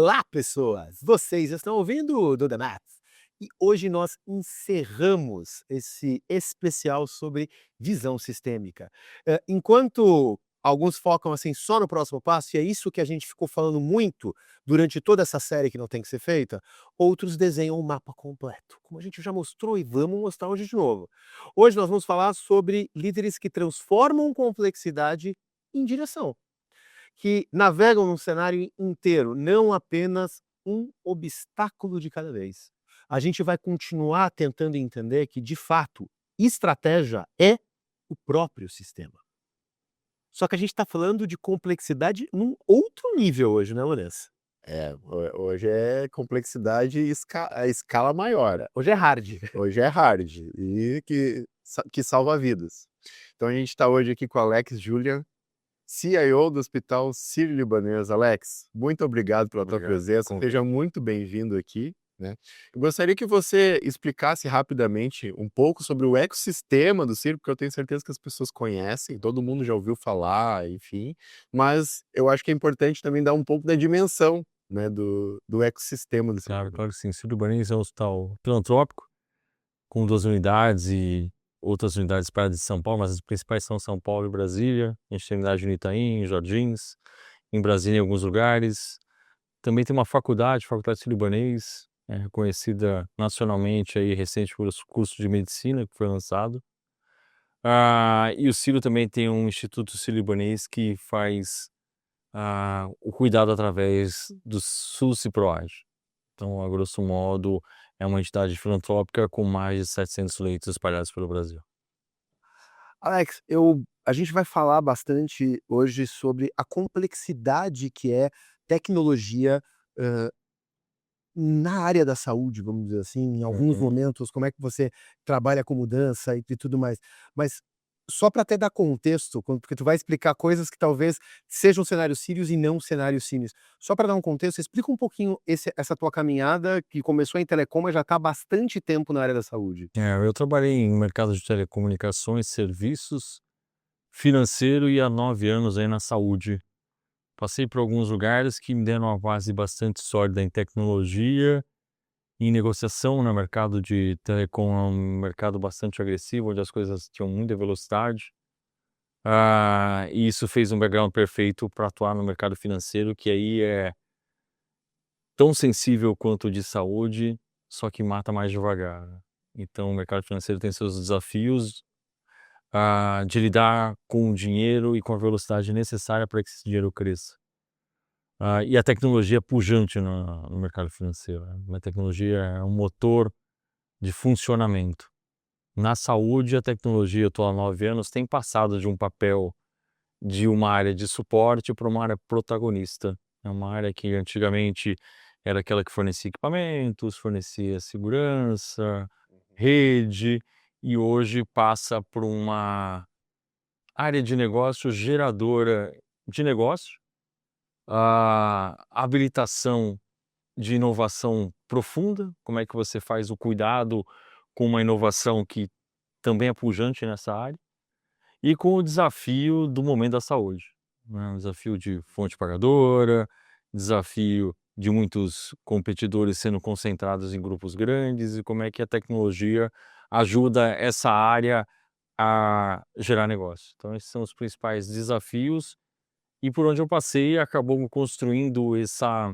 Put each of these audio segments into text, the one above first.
Olá, pessoas! Vocês estão ouvindo o Do The Maths e hoje nós encerramos esse especial sobre visão sistêmica. Enquanto alguns focam assim só no próximo passo, e é isso que a gente ficou falando muito durante toda essa série que não tem que ser feita, outros desenham o mapa completo, como a gente já mostrou e vamos mostrar hoje de novo. Hoje nós vamos falar sobre líderes que transformam complexidade em direção, que navegam num cenário inteiro, não apenas um obstáculo de cada vez. A gente vai continuar tentando entender que, de fato, estratégia é o próprio sistema. Só que a gente está falando de complexidade num outro nível hoje, né, Lourenço? Hoje é complexidade a escala maior. Hoje é hard. Hoje é hard e que salva vidas. Então a gente está hoje aqui com o Alex Julian, CIO do Hospital Sírio-Libanês. Alex, muito obrigado pela tua Obrigado pelo presença, convite. seja muito bem-vindo aqui, né. Eu gostaria que você explicasse rapidamente um pouco sobre o ecossistema do Sírio, porque eu tenho certeza que as pessoas conhecem, todo mundo já ouviu falar, enfim, mas eu acho que é importante também dar um pouco da dimensão, né, do ecossistema do Sírio. Claro que sim. Sírio-Libanês é um hospital filantrópico, com 2 unidades e outras unidades espalhadas de São Paulo, mas as principais são São Paulo e Brasília. A gente tem unidade no Itaim, em Jardins, em Brasília em alguns lugares. Também tem uma Faculdade Sírio-Libanês, reconhecida nacionalmente aí recente por curso de medicina que foi lançado. E o Sírio também tem um Instituto Sírio-Libanês que faz, o cuidado através do SUS e PROAD. Então, a grosso modo, é uma entidade filantrópica com mais de 700 leitos espalhados pelo Brasil. Alex, a gente vai falar bastante hoje sobre a complexidade que é tecnologia, na área da saúde, vamos dizer assim, em alguns Uhum. momentos, como é que você trabalha com mudança e tudo mais. Mas só para até dar contexto, porque tu vai explicar coisas que talvez sejam cenários sírios e não cenários sírios. Só para dar um contexto, explica um pouquinho essa tua caminhada que começou em telecom, mas já está há bastante tempo na área da saúde. Eu trabalhei em mercado de telecomunicações, serviços, financeiro e há 9 anos aí na saúde. Passei por alguns lugares que me deram uma base bastante sólida em tecnologia, em negociação, no mercado de telecom, é um mercado bastante agressivo, onde as coisas tinham muita velocidade. E isso fez um background perfeito para atuar no mercado financeiro, que aí é tão sensível quanto o de saúde, só que mata mais devagar, né. Então o mercado financeiro tem seus desafios, de lidar com o dinheiro e com a velocidade necessária para que esse dinheiro cresça. E a tecnologia é pujante no mercado financeiro, né. A tecnologia é um motor de funcionamento. Na saúde, a tecnologia, eu estou há 9 anos, tem passado de um papel de uma área de suporte para uma área protagonista. É uma área que antigamente era aquela que fornecia equipamentos, fornecia segurança, rede, e hoje passa por uma área de negócio geradora de negócio, habilitação de inovação profunda, como é que você faz o cuidado com uma inovação que também é pujante nessa área, e com o desafio do momento da saúde, né, um desafio de fonte pagadora, desafio de muitos competidores sendo concentrados em grupos grandes e como é que a tecnologia ajuda essa área a gerar negócio. Então esses são os principais desafios e por onde eu passei acabou construindo essa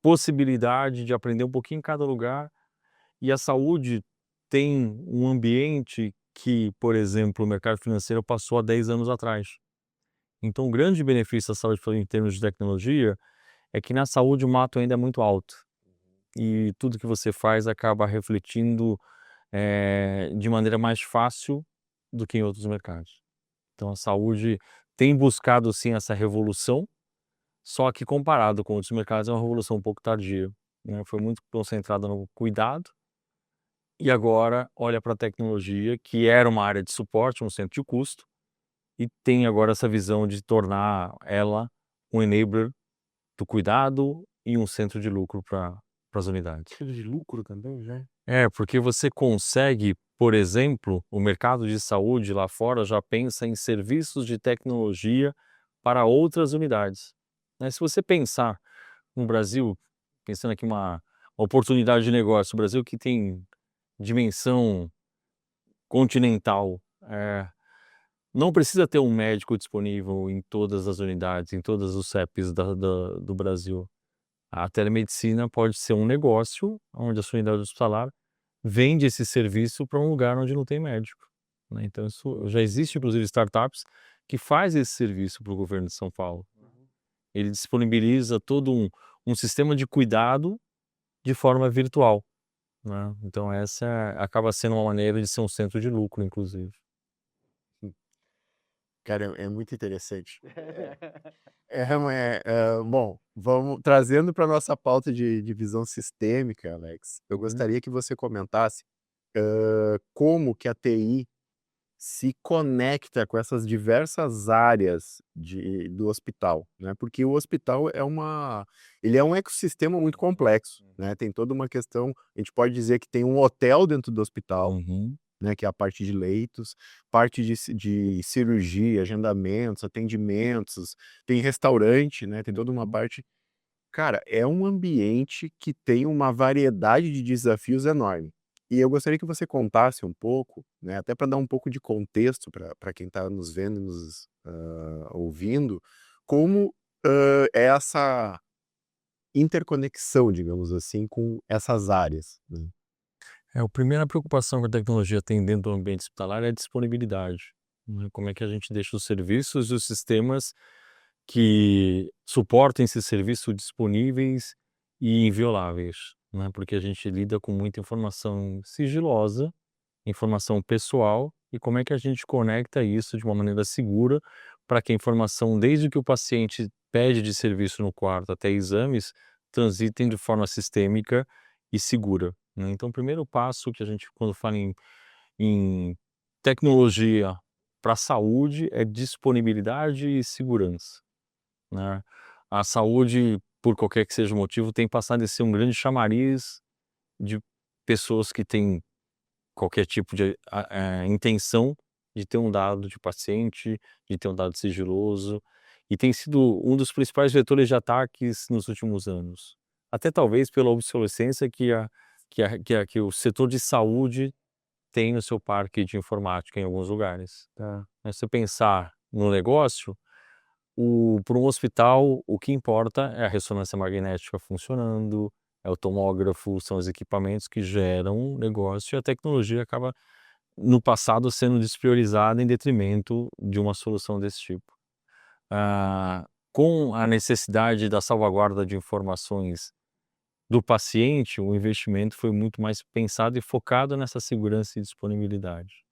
possibilidade de aprender um pouquinho em cada lugar, e a saúde tem um ambiente que, por exemplo, o mercado financeiro passou há 10 anos atrás. Então, o grande benefício da saúde em termos de tecnologia é que na saúde o mato ainda é muito alto e tudo que você faz acaba refletindo, de maneira mais fácil do que em outros mercados. Então, a saúde tem buscado sim essa revolução, só que comparado com outros mercados é uma revolução um pouco tardia, né? Foi muito concentrada no cuidado e agora olha para a tecnologia, que era uma área de suporte, um centro de custo, e tem agora essa visão de tornar ela um enabler do cuidado e um centro de lucro para as unidades. Tiro de lucro também, já? Porque você consegue, por exemplo, o mercado de saúde lá fora já pensa em serviços de tecnologia para outras unidades, né. Se você pensar no Brasil, pensando aqui uma oportunidade de negócio, o Brasil que tem dimensão continental, não precisa ter um médico disponível em todas as unidades, em todas os CEPs do Brasil. A telemedicina pode ser um negócio onde a sua unidade hospitalar vende esse serviço para um lugar onde não tem médico, né. Então isso já existe inclusive startups que faz esse serviço para o governo de São Paulo. Ele disponibiliza todo um sistema de cuidado de forma virtual, né. Então essa acaba sendo uma maneira de ser um centro de lucro inclusive. Cara, é muito interessante. Bom, vamos trazendo para nossa pauta de visão sistêmica, Alex, eu Uhum. gostaria que você comentasse, como que a TI se conecta com essas diversas áreas do hospital, né, porque o hospital ele é um ecossistema muito complexo, né, tem toda uma questão, a gente pode dizer que tem um hotel dentro do hospital, Uhum. né, que é a parte de leitos, parte de cirurgia, agendamentos, atendimentos, tem restaurante, né, tem toda uma Uhum. parte. Cara, é um ambiente que tem uma variedade de desafios enorme. E eu gostaria que você contasse um pouco, né, até para dar um pouco de contexto para quem está nos vendo e nos, ouvindo, como, é essa interconexão, digamos assim, com essas áreas, né. A primeira preocupação que a tecnologia tem dentro do ambiente hospitalar é a disponibilidade, né. Como é que a gente deixa os serviços e os sistemas que suportem esse serviço disponíveis e invioláveis, né, porque a gente lida com muita informação sigilosa, informação pessoal, e como é que a gente conecta isso de uma maneira segura para que a informação, desde que o paciente pede de serviço no quarto até exames, transitem de forma sistêmica e segura, né. Então o primeiro passo que a gente quando fala em tecnologia para a saúde é disponibilidade e segurança, né. A saúde, por qualquer que seja o motivo, tem passado a ser um grande chamariz de pessoas que têm qualquer tipo de intenção de ter um dado de paciente, de ter um dado sigiloso, e tem sido um dos principais vetores de ataques nos últimos anos. Até talvez pela obsolescência que o setor de saúde tem no seu parque de informática em alguns lugares, tá. Mas se você pensar no negócio, para um hospital, o que importa é a ressonância magnética funcionando, é o tomógrafo, são os equipamentos que geram negócio e a tecnologia acaba, no passado, sendo despriorizada em detrimento de uma solução desse tipo. Com a necessidade da salvaguarda de informações do paciente, o investimento foi muito mais pensado e focado nessa segurança e disponibilidade.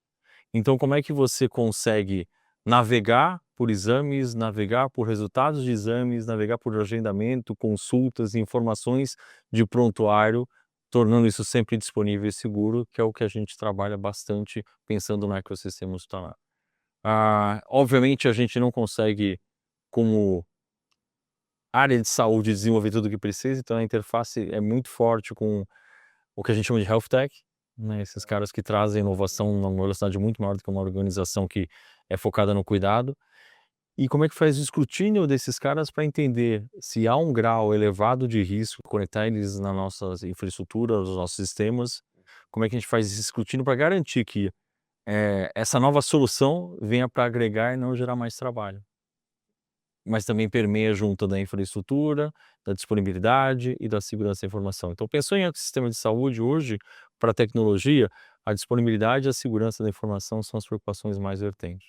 Então, como é que você consegue navegar por exames, navegar por resultados de exames, navegar por agendamento, consultas, informações de prontuário, tornando isso sempre disponível e seguro, que é o que a gente trabalha bastante pensando no ecossistema hospitalar. Obviamente, a gente não consegue, como área de saúde, desenvolver tudo o que precisa, então a interface é muito forte com o que a gente chama de health tech, né, esses caras que trazem inovação numa velocidade muito maior do que uma organização que é focada no cuidado. E como é que faz o escrutínio desses caras para entender se há um grau elevado de risco, conectar eles na nossas infraestrutura, nos nossos sistemas, como é que a gente faz esse escrutínio para garantir que, essa nova solução venha para agregar e não gerar mais trabalho. Mas também permeia junto da infraestrutura, da disponibilidade e da segurança da informação. Então pensou em ecossistema de saúde hoje, para a tecnologia, a disponibilidade e a segurança da informação são as preocupações mais vertentes.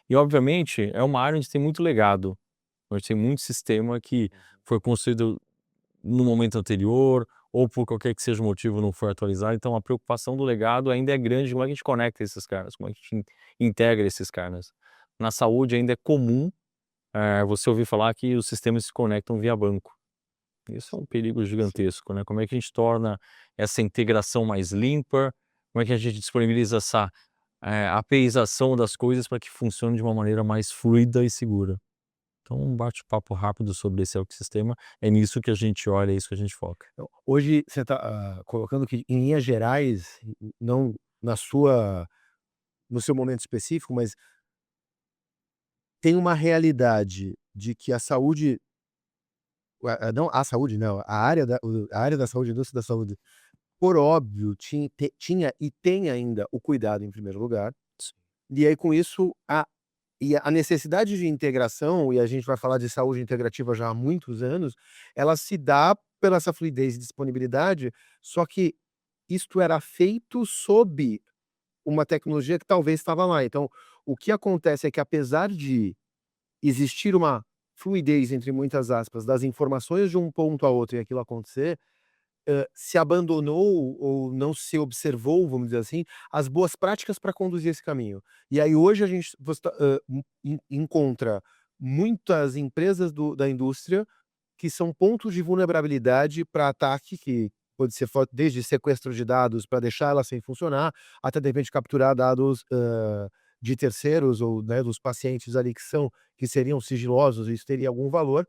E obviamente é uma área onde tem muito legado, onde tem muito sistema que foi construído no momento anterior ou por qualquer que seja o motivo não foi atualizado, então a preocupação do legado ainda é grande, como é que a gente conecta esses caras, como é que a gente integra esses caras. Na saúde ainda é comum você ouviu falar que os sistemas se conectam via banco. Isso é um perigo Sim. gigantesco, né. Como é que a gente torna essa integração mais limpa? Como é que a gente disponibiliza essa, APIzação das coisas para que funcione de uma maneira mais fluida e segura? Então um bate-papo rápido sobre esse ecossistema, é nisso que a gente olha, é isso que a gente foca. Então, hoje você está, colocando que em linhas gerais, não na sua no seu momento específico, mas tem uma realidade de que a saúde não a saúde não, a área da saúde, a indústria da saúde, por óbvio, tinha e tem ainda o cuidado em primeiro lugar, e aí com isso a necessidade de integração, e a gente vai falar de saúde integrativa já há muitos anos, ela se dá pela essa fluidez e disponibilidade, só que isto era feito sob uma tecnologia que talvez estava lá. Então, o que acontece é que apesar de existir uma fluidez, entre muitas aspas, das informações de um ponto a outro e aquilo acontecer, se abandonou ou não se observou, vamos dizer assim, as boas práticas para conduzir esse caminho. E aí hoje a gente encontra muitas empresas da indústria que são pontos de vulnerabilidade para ataque, que pode ser desde sequestro de dados para deixar ela sem funcionar, até de repente capturar dados, de terceiros ou, né, dos pacientes ali que seriam sigilosos, e isso teria algum valor.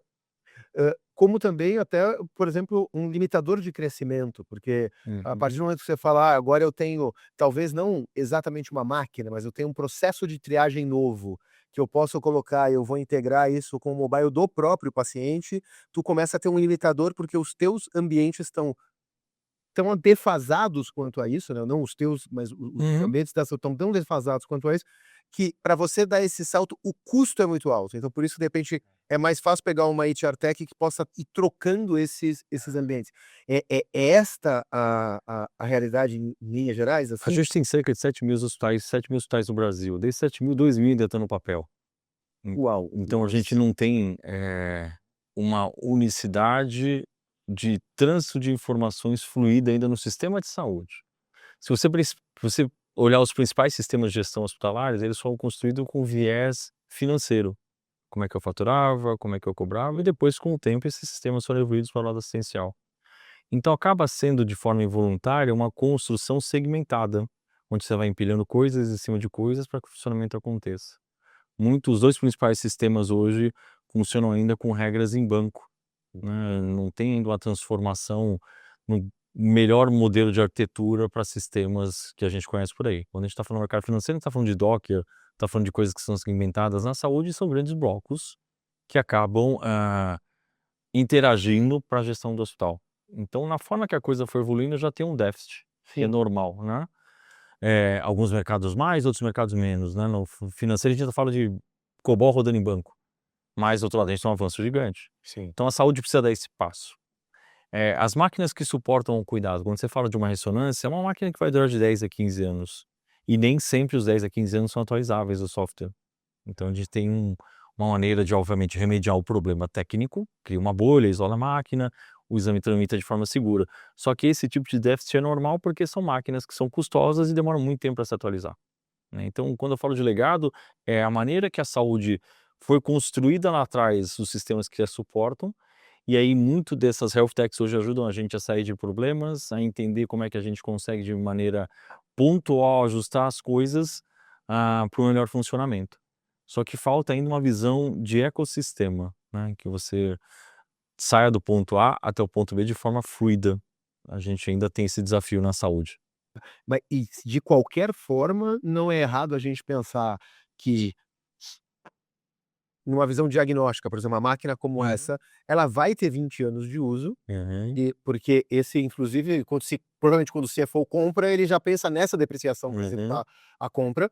Como também até, por exemplo, um limitador de crescimento, porque a Uhum. partir do momento que você fala: "Ah, agora eu tenho, talvez não exatamente uma máquina, mas eu tenho um processo de triagem novo, que eu posso colocar e eu vou integrar isso com o mobile do próprio paciente", tu começa a ter um limitador, porque os teus ambientes estão tão defasados quanto a isso, né, não os teus, mas os Uhum. ambientes da saúde estão tão defasados quanto a isso, que para você dar esse salto, o custo é muito alto. Então por isso, de repente, é mais fácil pegar uma HR Tech que possa ir trocando esses ambientes. É esta a realidade em linhas gerais, A assim? gente tem cerca de 7.000 hospitais no Brasil. Desses 7.000, 2.000 ainda estão no papel. En Uau! então a gente Nossa. não tem, uma unicidade de trânsito de informações fluida ainda no sistema de saúde. Se você olhar os principais sistemas de gestão hospitalares, eles foram construídos com viés financeiro. Como é que eu faturava, como é que eu cobrava, e depois, com o tempo, esses sistemas foram evoluídos para o lado assistencial. Então acaba sendo, de forma involuntária, uma construção segmentada, onde você vai empilhando coisas em cima de coisas para que o funcionamento aconteça. Os 2 principais sistemas hoje funcionam ainda com regras em banco, né, não tem ainda uma transformação no melhor modelo de arquitetura para sistemas que a gente conhece por aí. Quando a gente está falando do mercado financeiro, a gente está falando de Docker, está falando de coisas que são segmentadas. Na saúde, são grandes blocos que acabam, interagindo para a gestão do hospital. Então, na forma que a coisa foi evoluindo, já tem um déficit, que é Sim. normal, né. Alguns mercados mais, outros mercados menos, né. No financeiro, a gente fala de COBOL rodando em banco, mas do outro lado a gente tem um avanço gigante. Sim. Então a saúde precisa dar esse passo. As máquinas que suportam o cuidado, quando você fala de uma ressonância, é uma máquina que vai durar de 10 a 15 anos, e nem sempre os 10 a 15 anos são atualizáveis o software. Então a gente tem uma maneira de, obviamente, remediar o problema técnico, cria uma bolha, isola a máquina, o exame tramita de forma segura. Só que esse tipo de déficit é normal porque são máquinas que são custosas e demoram muito tempo para se atualizar, né. Então, quando eu falo de legado, é a maneira que a saúde foi construída lá atrás, os sistemas que a suportam, e aí muito dessas health techs hoje ajudam a gente a sair de problemas, a entender como é que a gente consegue de maneira pontual ajustar as coisas, para o melhor funcionamento. Só que falta ainda uma visão de ecossistema, né, que você saia do ponto A até o ponto B de forma fluida. A gente ainda tem esse desafio na saúde. Mas e de qualquer forma, não é errado a gente pensar que numa visão diagnóstica, por exemplo, uma máquina como Uhum. essa, ela vai ter 20 anos de uso, Uhum. e porque esse inclusive provavelmente quando o CFO compra, ele já pensa nessa depreciação para Uhum. executar a compra,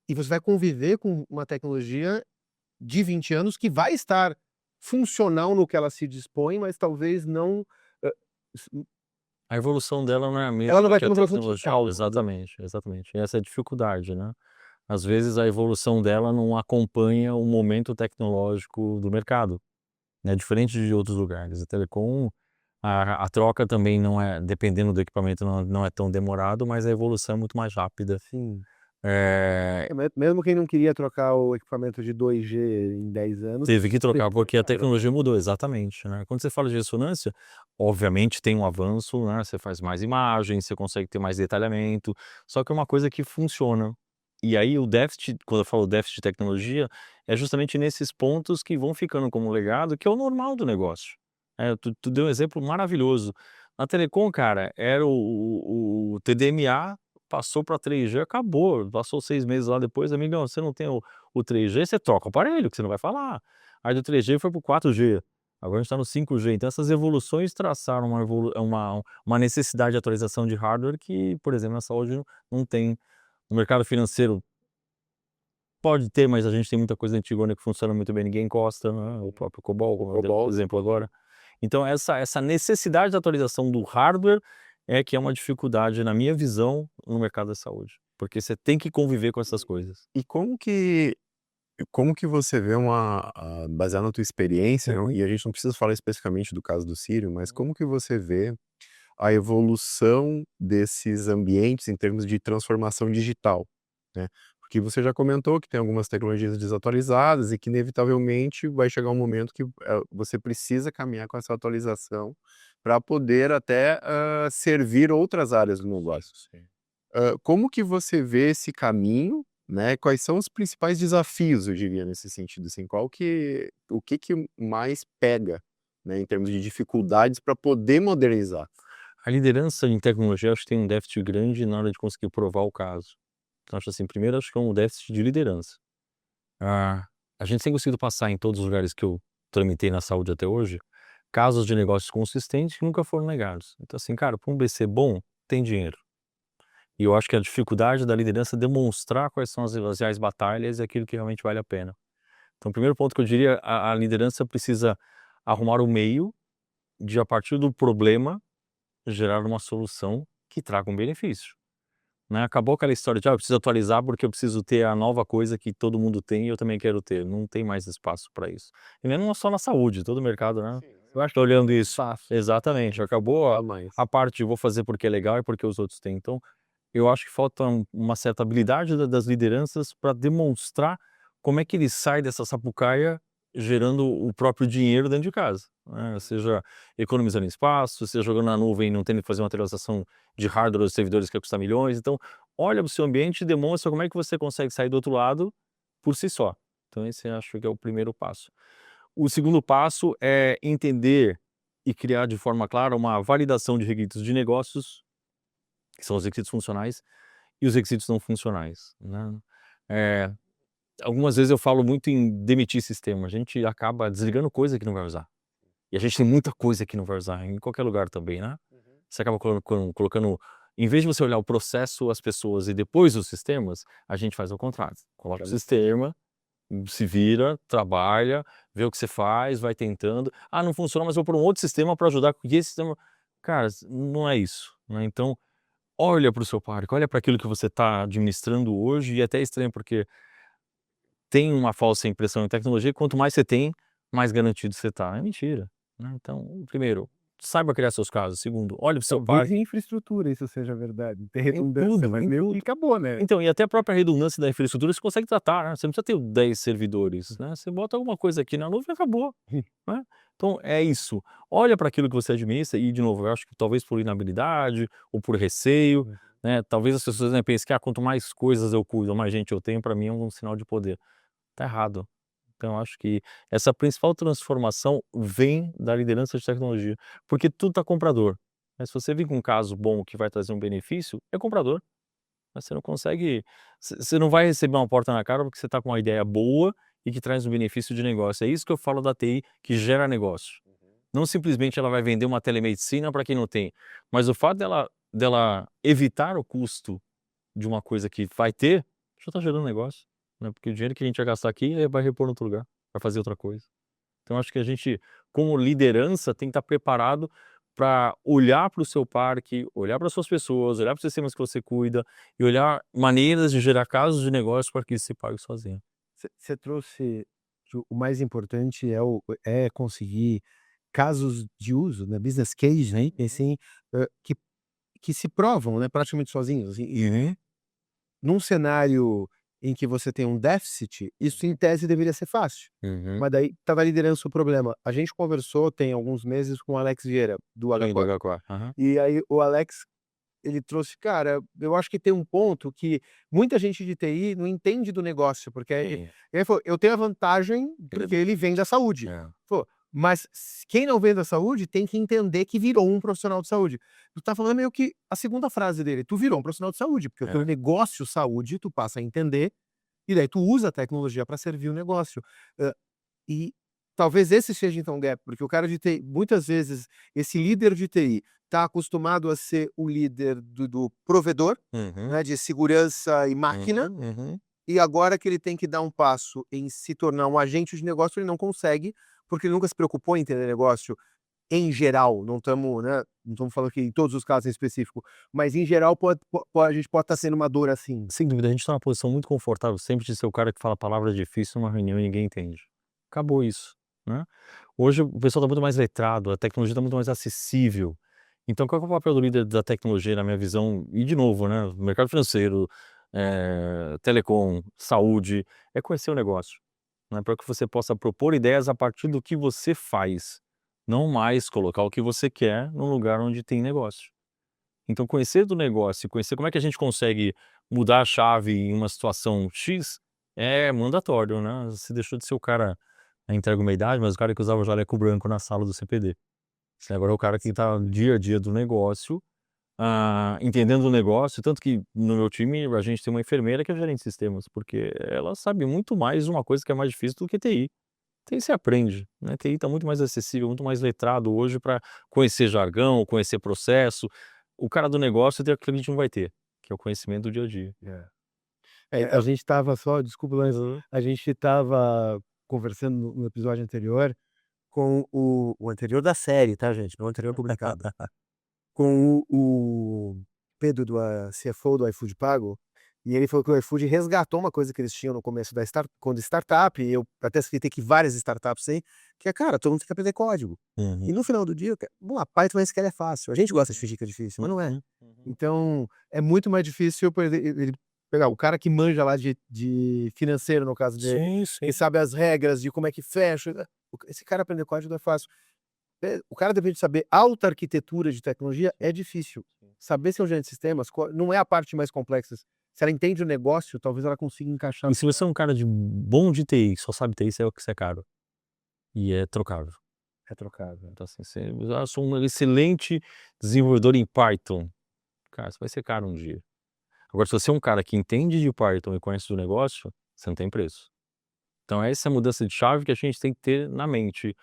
e você vai conviver com uma tecnologia de 20 anos que vai estar funcional no que ela se dispõe, mas talvez não, hã, s A evolução dela não é a ela não mesma vai que ter a uma evolução tecnologia. digital. Exatamente, exatamente. Essa é a dificuldade, né. Às vezes a evolução dela não acompanha o momento tecnológico do mercado, né, diferente de outros lugares. A telecom, a troca também não é, dependendo do equipamento, não é tão demorado, mas a evolução é muito mais rápida. Sim. Eh, Mesmo quem não queria trocar o equipamento de 2G em 10 anos, Teve que trocar, porque a teve que trocar. tecnologia mudou, exatamente, né. Quando você fala de ressonância, obviamente tem um avanço, né, você faz mais imagens, você consegue ter mais detalhamento, só que é uma coisa que funciona. E aí o déficit, quando eu falo déficit de tecnologia, é justamente nesses pontos que vão ficando como legado, que é o normal do negócio. Tu deu um exemplo maravilhoso. Na telecom, cara, era o TDMA, passou para 3G, acabou, passou 6 meses lá depois: "Amigão, você não tem o 3G", você troca o aparelho, que você não vai falar. Aí do 3G foi para o 4G. agora a gente está no 5G, então essas evoluções traçaram uma necessidade de atualização de hardware que, por exemplo, na saúde não tem. No mercado financeiro pode ter, mas a gente tem muita coisa antigona que funciona muito bem, ninguém encosta, né, o próprio COBOL, como eu dei COBOL. exemplo agora. Então essa necessidade de atualização do hardware é que é uma dificuldade, na minha visão, no mercado da saúde, porque você tem que conviver com essas coisas. E como que você vê baseado na tua experiência, e a gente não precisa falar especificamente do caso do Sírio, mas como que você vê a evolução desses ambientes em termos de transformação digital, né? Porque você já comentou que tem algumas tecnologias desatualizadas e que inevitavelmente vai chegar um momento que você precisa caminhar com essa atualização para poder até servir outras áreas do negócio. Como que você vê esse caminho, né? Quais são os principais desafios, eu diria, nesse sentido, assim, o que mais pega, né, em termos de dificuldades para poder modernizar? A liderança em tecnologia, acho que tem um déficit grande na hora de conseguir provar o caso. Então, acho assim, primeiro acho que é um déficit de liderança. A gente tem conseguido passar em todos os lugares que eu tramitei na saúde até hoje, casos de negócios consistentes que nunca foram negados. Então, assim, cara, para um BC bom, tem dinheiro. E eu acho que a dificuldade da liderança é demonstrar quais são as reais batalhas e aquilo que realmente vale a pena. Então, o primeiro ponto que eu diria, a liderança precisa arrumar o meio de, a partir do problema, gerar uma solução que traga um benefício, né. Acabou aquela história de: "Ah, eu preciso atualizar porque eu preciso ter a nova coisa que todo mundo tem e eu também quero ter", não tem mais espaço para isso. E não é só na saúde, todo mercado, né, Eu acho tá que olhando isso. espaço. Exatamente, acabou A mais. a parte de "vou fazer porque é legal e porque os outros têm". Então, eu acho que falta uma certa habilidade das lideranças para demonstrar como é que ele sai dessa sapucaia gerando o próprio dinheiro dentro de casa, né, seja economizando espaço, seja jogando na nuvem e não tendo que fazer uma atualização de hardware dos servidores que ia custar milhões. Então, olha para o seu ambiente e demonstra como é que você consegue sair do outro lado por si só. Então esse eu acho que é o primeiro passo. O segundo passo é entender e criar de forma clara uma validação de requisitos de negócios, que são os requisitos funcionais, e os requisitos não funcionais, né. Eh, Algumas vezes eu falo muito em demitir sistema, a gente acaba desligando coisa que não vai usar. E a gente tem muita coisa que não vai usar, em qualquer lugar também, né. Você acaba colocando, em vez de você olhar o processo, as pessoas e depois os sistemas, a gente faz ao contrário. Coloca o sistema, se vira, trabalha, vê o que você faz, vai tentando. "Ah, não funciona, mas vou pôr um outro sistema para ajudar, porque esse sistema", cara, não é isso, né. Então, olha para o seu parque, olha para aquilo que você está administrando hoje, e é até estranho porque tem uma falsa impressão em tecnologia que quanto mais você tem, mais garantido você está. É mentira, né. Então, primeiro, saiba criar seus casos. Segundo, olhe para o seu Talvez parque. em infraestrutura isso seja verdade, tem Em redundância, tudo, mas em meu tudo. acabou, né. Então, e até a própria redundância da infraestrutura você consegue tratar, né, você não precisa ter 10 servidores, né, você bota alguma coisa aqui na nuvem e acabou, né. Então é isso, olha para aquilo que você administra e, de novo, eu acho que talvez por inabilidade ou por receio, né, talvez as pessoas, né, pensem que: "Ah, quanto mais coisas eu cuido, mais gente eu tenho, para mim é um sinal de poder". Tá errado. Então eu acho que essa principal transformação vem da liderança de tecnologia, porque tudo tá comprador. Mas se você vir com um caso bom que vai trazer um benefício, é comprador. Mas você não consegue, você não vai receber uma porta na cara porque você está com uma ideia boa e que traz um benefício de negócio. É isso que eu falo da TI que gera negócio. Não simplesmente ela vai vender uma telemedicina para quem não tem, mas o fato dela evitar o custo de uma coisa que vai ter, já está gerando negócio, né, porque o dinheiro que a gente vai gastar aqui, vai repor em outro lugar, vai fazer outra coisa. Então acho que a gente, como liderança, tem que estar preparado para olhar para o seu parque, olhar para as suas pessoas, olhar para os sistemas que você cuida e olhar maneiras de gerar casos de negócio para que isso se pague sozinho. Você trouxe que o mais importante é conseguir casos de uso, né, business case, né, e assim, que se provam, né, praticamente sozinhos, assim, e num cenário em que você tem um déficit, isso em tese deveria ser fácil, Uhum. mas daí estava a liderança o problema. A gente conversou tem alguns meses com o Alex Vieira, do Sim, do HCore, H4. Aham. e aí o Alex, ele trouxe: "Cara, eu acho que tem um ponto que muita gente de TI não entende do negócio, porque Sim. ele falou: "Eu tenho a vantagem porque Ele ele vem da saúde". é. Falou: "Mas quem não vem da saúde tem que entender que virou um profissional de saúde". Tu tá falando meio que a segunda frase dele, tu virou um profissional de saúde, porque o teu É. negócio saúde tu passa a entender, e daí tu usa a tecnologia para servir o negócio. E talvez esse seja então o gap, porque o cara de TI, muitas vezes, esse líder de TI está acostumado a ser o líder do provedor, Uhum, né, de segurança e máquina, uhum. e agora que ele tem que dar um passo em se tornar um agente de negócio, ele não consegue, porque ele nunca se preocupou em entender negócio em geral, não estamos, né, não estamos falando que em todos os casos em específico, mas em geral a gente pode estar sendo uma dor assim. Sem dúvida, a gente tá numa posição muito confortável sempre de ser o cara que fala palavra difícil numa reunião e ninguém entende. Acabou isso, né. Hoje o pessoal tá muito mais letrado, a tecnologia tá muito mais acessível. Então qual que é o papel do líder da tecnologia na minha visão? E de novo, né, mercado financeiro, telecom, saúde, é conhecer o negócio, né, para que você possa propor ideias a partir do que você faz, não mais colocar o que você quer no lugar onde tem negócio. Então conhecer do negócio, conhecer como é que a gente consegue mudar a chave em uma situação X, é mandatório, né. Você deixou de ser o cara, entrega uma idade, mas o cara que usava jaleco branco na sala do CPD. Você agora é o cara que está no dia a dia do negócio, entendendo o negócio, tanto que no meu time a gente tem uma enfermeira que é gerente de sistemas, porque ela sabe muito mais uma coisa que é mais difícil do que TI. TI você aprende, né, TI está muito mais acessível, muito mais letrado hoje para conhecer jargão, conhecer processo. O cara do negócio tem aquilo que a gente não vai ter, que é o conhecimento do dia a dia. A gente estava só, desculpa, mas Uhum. a gente estava conversando no episódio anterior com o anterior da série, tá, gente, não o anterior publicado. Com o Pedro CFO do iFood Pago, e ele falou que o iFood resgatou uma coisa que eles tinham no começo quando startup, e eu até citei que várias startups têm, que é, cara, todo mundo tem que aprender código. Uhum. E no final do dia, vamos lá, Python SQL é fácil, a gente gosta de fingir que é difícil, mas não é. Uhum, uhum. Então, é muito mais difícil, por exemplo, ele pegar o cara que manja lá de financeiro, no caso dele, Sim, que sim. sabe as regras de como é que fecha, esse cara aprender código não é fácil. O cara deve saber alta arquitetura de tecnologia é difícil. Saber ser um gerente de sistemas não é a parte mais complexa. Se ela entende o negócio, talvez ela consiga encaixar E se você é um cara de bom de TI, só sabe TI, você é caro, e é trocável. é trocável. Então assim, você sou um excelente desenvolvedor em Python, cara, você vai ser caro um dia. Agora se você é um cara que entende de Python e conhece do negócio, você não tem preço. Então essa é a mudança de chave que a gente tem que ter na mente.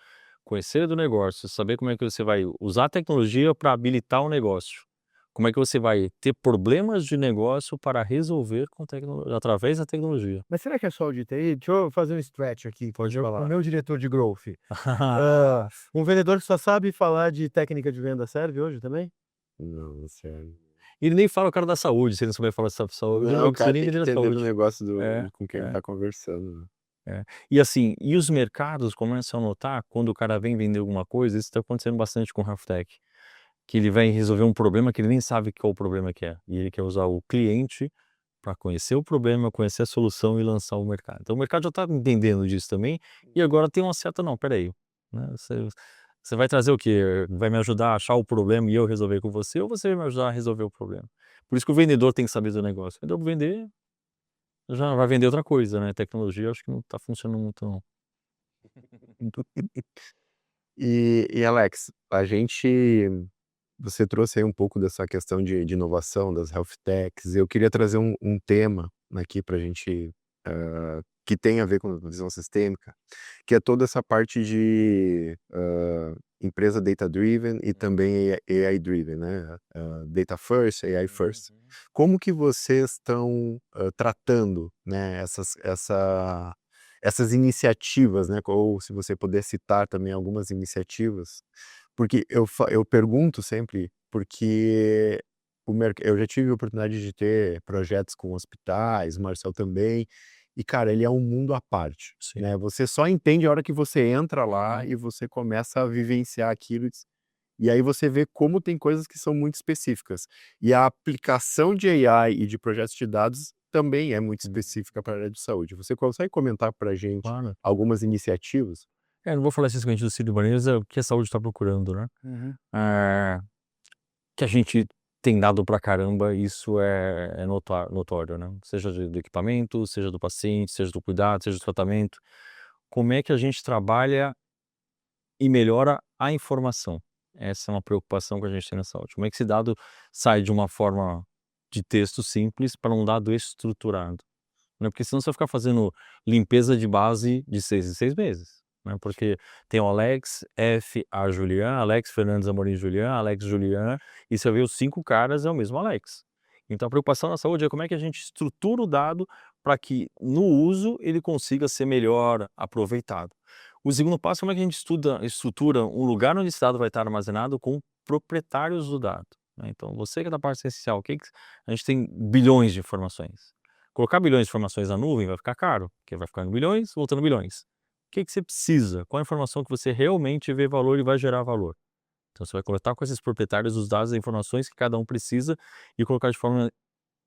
Conhecer do negócio, saber como é que você vai usar a tecnologia para habilitar o negócio. Como é que você vai ter problemas de negócio para resolver com através da tecnologia. Mas será que é só o de TI? Deixa eu fazer um stretch aqui com Pode o falar. meu diretor de growth. Um vendedor que só sabe falar de técnica de venda serve hoje também? Não, sério. Ele nem fala o cara da saúde, se ele não souber falar de saúde, Não, não o precisa cara nem tem que entender da entender do saúde. negócio É, com quem ele é, tá conversando, né. é. E assim, e os mercados começam a notar quando o cara vem vender alguma coisa, isso está acontecendo bastante com o Health Tech. Que ele vai resolver um problema que ele nem sabe qual o problema que é, e ele quer usar o cliente para conhecer o problema, conhecer a solução e lançar o mercado. Então o mercado já está entendendo disso também, e agora tem uma certa "não, espera aí, né, você vai trazer o quê? Vai me ajudar a achar o problema e eu resolver com você, ou você vai me ajudar a resolver o problema?". Por isso que o vendedor tem que saber do negócio. O vendedor vender, já vai vender outra coisa, né, tecnologia eu acho que não está funcionando muito não. E Alex, a gente você trouxe aí um pouco dessa questão de inovação, das health techs, eu queria trazer um tema aqui pra gente, que tem a ver com visão sistêmica, que é toda essa parte de, empresa data driven e também AI driven, né, data first, AI first. Uhum. Como que vocês estão, tratando, né, essas iniciativas, né, ou se você puder citar também algumas iniciativas, porque eu pergunto sempre, porque eu já tive a oportunidade de ter projetos com hospitais, o Marcel também, e cara, ele é um mundo à parte, Sim. né, você só entende a hora que você entra lá Uhum. e você começa a vivenciar aquilo, e aí você vê como tem coisas que são muito específicas. E a aplicação de AI e de projetos de dados também é muito Uhum. específica para a área de saúde. Você consegue comentar pra gente Claro. algumas iniciativas? Não vou falar especificamente do Sírio-Libanês, é o que a saúde está procurando, né. Uhum. Eh, que a gente tem dado pra caramba, isso é notório, né. Seja do equipamento, seja do paciente, seja do cuidado, seja do tratamento. Como é que a gente trabalha e melhora a informação? Essa é uma preocupação que a gente tem na saúde. Como é que esse dado sai de uma forma de texto simples para um dado estruturado, né, porque senão você vai ficar fazendo limpeza de base de 6 em 6 meses. né? Porque tem o Alex F. A. Julian, Alex Fernandes Amorim Julian, Alex Julian, e você vê os 5 caras é o mesmo Alex. Então a preocupação na saúde é como é que a gente estrutura o dado para que no uso ele consiga ser melhor aproveitado. O segundo passo é como é que a gente estrutura um lugar onde esse dado vai estar armazenado com proprietários do dado, né? Então você que é da parte essencial, a gente tem bilhões de informações. Colocar bilhões de informações na nuvem vai ficar caro, porque vai ficar em bilhões, voltando bilhões. O que você precisa? Qual a informação que você realmente vê valor e vai gerar valor? Então você vai coletar com esses proprietários os dados e informações que cada um precisa e colocar de forma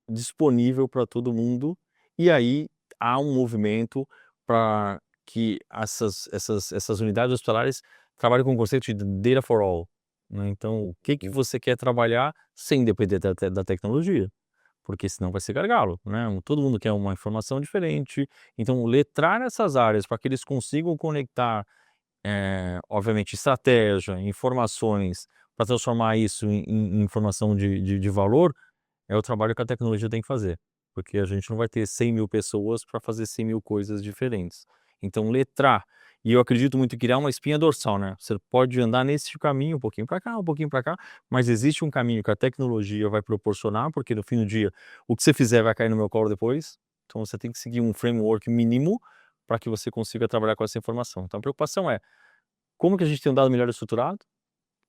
disponível para todo mundo, e aí há um movimento para que essas unidades hospitalares trabalhem com o conceito de data for all, né? Então, o que você quer trabalhar sem depender da tecnologia, porque senão vai ser gargalo, né? Todo mundo quer uma informação diferente, então letrar essas áreas para que eles consigam conectar, obviamente, estratégia, informações, para transformar isso em informação de valor, é o trabalho que a tecnologia tem que fazer, porque a gente não vai ter 100.000 pessoas para fazer 100.000 coisas diferentes. Então letrar, e eu acredito muito em criar uma espinha dorsal, né, você pode andar nesse caminho, um pouquinho para cá, um pouquinho para cá, mas existe um caminho que a tecnologia vai proporcionar, porque no fim do dia, o que você fizer vai cair no meu colo depois, então você tem que seguir um framework mínimo para que você consiga trabalhar com essa informação. Então a preocupação é, como que a gente tem um dado melhor estruturado?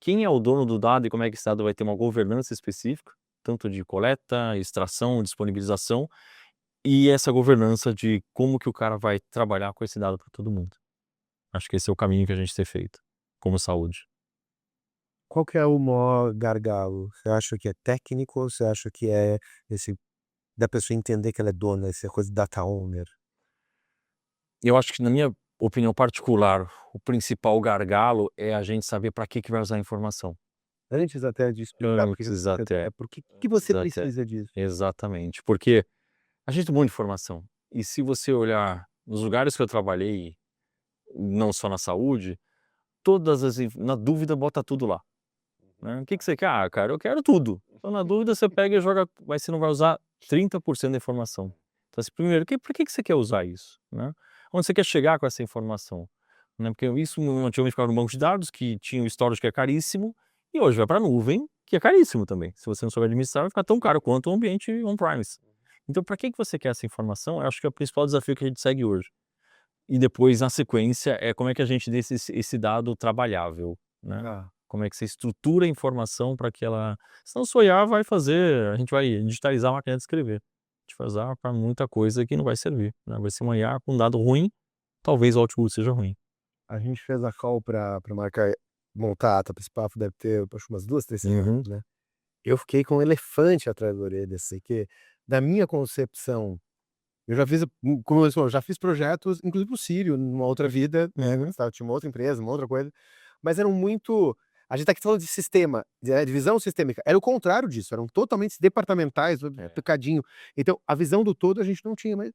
Quem é o dono do dado e como é que esse dado vai ter uma governança específica, tanto de coleta, extração, disponibilização, e essa governança de como que o cara vai trabalhar com esse dado para todo mundo. Acho que esse é o caminho que a gente tem feito, como saúde. Qual que é o maior gargalo? Você acha que é técnico ou você acha que é esse da pessoa entender que ela é dona, essa coisa de data owner? Eu acho que, na minha opinião particular, o principal gargalo é a gente saber para que vai usar a informação. Antes até de explicar por que Antes até, por que você antes até. precisa disso? Exatamente, porque a gente tem um monte de informação, e se você olhar nos lugares que eu trabalhei, não só na saúde, todas as na dúvida bota tudo lá, né. O que você quer? "Ah, cara, eu quero tudo". Então na dúvida você pega e joga, mas você não vai usar 30% da informação. Então assim, primeiro, por que você quer usar isso, né? Onde você quer chegar com essa informação, né, porque isso antigamente ficava no banco de dados, que tinha o storage que é caríssimo, e hoje vai para a nuvem, que é caríssimo também. Se você não souber administrar, vai ficar tão caro quanto um ambiente on-premise. Então para que você quer essa informação? Eu acho que é o principal desafio que a gente segue hoje. E depois, na sequência, é como é que a gente deixa esse dado trabalhável, né. Ah, Como é que você estrutura a informação para que ela, senão se olhar vai fazer, a gente vai digitalizar a máquina de escrever. A gente vai usar para muita coisa que não vai servir, né, vai ser uma IA com dado ruim, talvez o output seja ruim. a gente fez a call pra marcar montar a ata pra esse papo, deve ter acho umas 2, 3 semanas, Uhum. né. Eu fiquei com um elefante atrás da orelha, assim, que da minha concepção, eu já fiz, como eu já fiz projetos, inclusive para o Sírio, numa outra vida, né, Uhum. tinha uma outra empresa, uma outra coisa, mas eram muito, a gente tá aqui falando de sistema, de visão sistêmica, era o contrário disso, eram totalmente departamentais, É. picadinho. Então, a visão do todo a gente não tinha, mas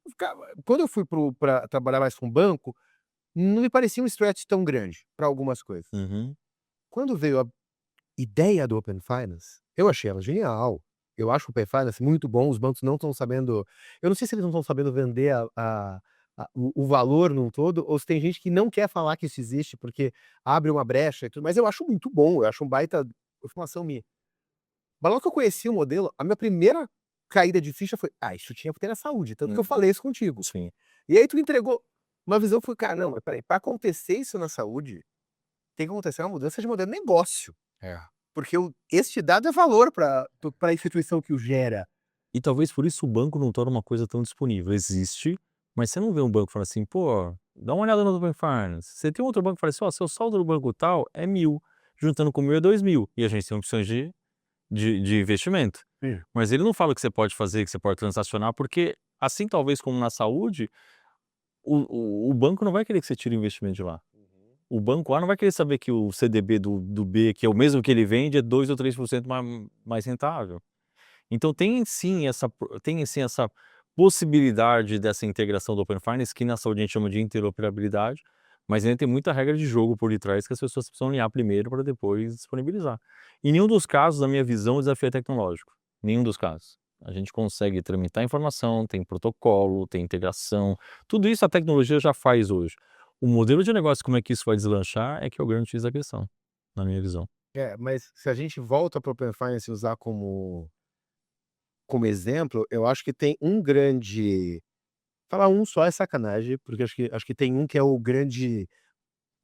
eu ficava quando eu fui pra trabalhar mais com banco, não me parecia um stretch tão grande para algumas coisas. Uhum. Quando veio a ideia do Open Finance, eu achei ela genial. Eu acho o Open Finance muito bom, os bancos não estão sabendo, eu não sei se eles não estão sabendo vender o valor num todo, ou se tem gente que não quer falar que isso existe, porque abre uma brecha e tudo, mas eu acho muito bom, eu acho um baita informação minha. Mas logo que eu conheci o modelo, a minha primeira caída de ficha foi: "Ah, isso tinha que ter na saúde", tanto que eu falei isso contigo. Sim. E aí tu entregou uma visão, eu falei: "Cara, não, mas espera aí, pra acontecer isso na saúde, tem que acontecer uma mudança de modelo de negócio". É. Porque este dado é valor para a instituição que o gera. E talvez por isso o banco não torna uma coisa tão disponível. Existe, mas você não vê um banco falando assim: "Pô, dá uma olhada no Open Finance". Você tem outro banco que fala assim: "Ó, seu saldo no banco tal é 1.000, juntando com o meu é 2.000", e a gente tem opções de investimento. Sim. Mas ele não fala o que você pode fazer, que você pode transacionar, porque, assim talvez como na saúde, o banco não vai querer que você tire o investimento de lá. O banco A não vai querer saber que o CDB do B, que é o mesmo que ele vende, é 2 ou 3% mais rentável. Então tem sim essa possibilidade dessa integração do Open Finance, que na saúde a gente chama de interoperabilidade, mas ainda tem muita regra de jogo por detrás que as pessoas precisam alinhar primeiro para depois disponibilizar. Em nenhum dos casos, na minha visão, o desafio é tecnológico. Nenhum dos casos. A gente consegue tramitar informação, tem protocolo, tem integração, tudo isso a tecnologia já faz hoje. O modelo de negócio, como é que isso vai deslanchar, é que é o grande X da questão, na minha visão. Mas se a gente volta para o Open Finance e usar como exemplo, eu acho que tem um grande falar um só é sacanagem, porque acho que tem um que é o grande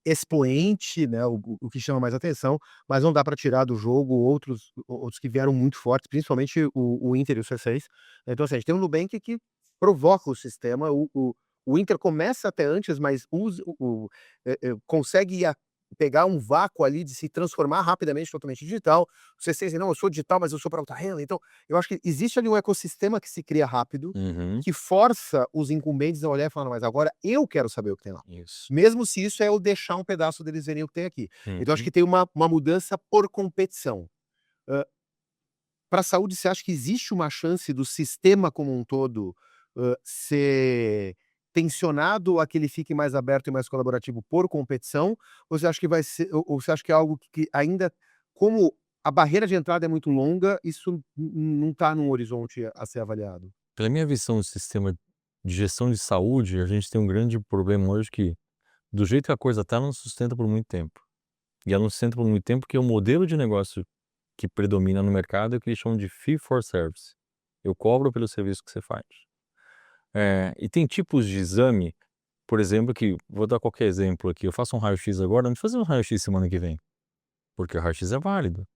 expoente, né, o que chama mais atenção, mas não dá para tirar do jogo outros que vieram muito fortes, principalmente o Inter e o C6. Então, assim, a gente tem o Nubank que provoca o sistema, o Inter começa até antes, mas usa consegue pegar um vácuo ali de se transformar rapidamente totalmente digital. O C6: "Não, eu sou digital, mas eu sou para alta renda". Então, eu acho que existe ali um ecossistema que se cria rápido, Uhum, que força os incumbentes a olhar e falar: "Não, mas agora eu quero saber o que tem lá". isso. Mesmo se isso é eu deixar um pedaço deles verem o que tem aqui. Então acho Uhum. que tem uma mudança por competição. Pra saúde, você acha que existe uma chance do sistema como um todo, ser tensionado a que ele fique mais aberto e mais colaborativo por competição? Ou você acha que vai ser ou você acha que é algo que ainda como a barreira de entrada é muito longa, isso não está num horizonte a ser avaliado? Pela minha visão do sistema de gestão de saúde, a gente tem um grande problema hoje que, do jeito que a coisa está, não sustenta por muito tempo. E ela não sustenta por muito tempo porque o modelo de negócio que predomina no mercado é o que eles chamam de fee for service. Eu cobro pelo serviço que você faz. E tem tipos de exame, por exemplo, que vou dar qualquer exemplo aqui, eu faço um raio-x agora, não vou fazer um raio-x semana que vem, porque o raio-x é válido.